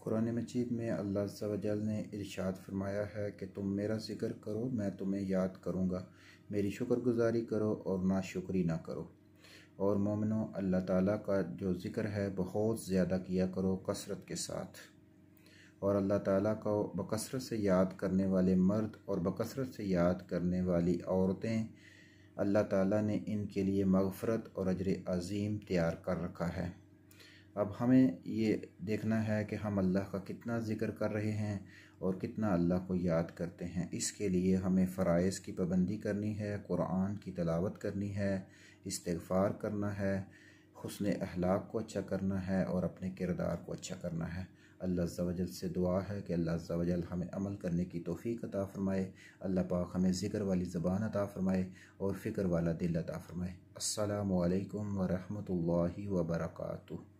कुरान मजीद में अल्लाह अज़्ज़ा व जल ने इरशाद फरमाया है कि तुम मेरा ज़िक्र करो, मैं तुम्हें याद करूँगा, मेरी शुक्रगुज़ारी करो और नाशुक्री ना करो। और मोमिनो, अल्लाह ताला का जो ज़िक्र है बहुत ज़्यादा किया करो, कसरत के साथ। और अल्लाह ताला को बकसरत से याद करने वाले मर्द और बकसरत से याद करने वाली औरतें, अल्लाह ताला ने इनके लिए मग़फ़रत और अजर अज़ीम तैयार कर रखा है। अब हमें ये देखना है कि हम अल्लाह का कितना ज़िक्र कर रहे हैं और कितना अल्लाह को याद करते हैं। इसके लिए हमें फ़राइज़ की पाबंदी करनी है, कुरान की तिलावत करनी है, इस्तिग़फ़ार करना है, हुस्न अखलाक को अच्छा करना है और अपने किरदार को अच्छा करना है। अल्लाह अज़्ज़ा वजल से दुआ है कि अल्लाह अज़्ज़ा वजल हमें अमल करने की तौफ़ीक़ अता फ़रमाए। अल्लाह पाक हमें ज़िक्र वाली ज़बान अता फ़रमाए और फ़िक्र वाला दिल अता फ़रमाए। अस्सलामु अलैकुम व रहमतुल्लाहि व बरकातुहू।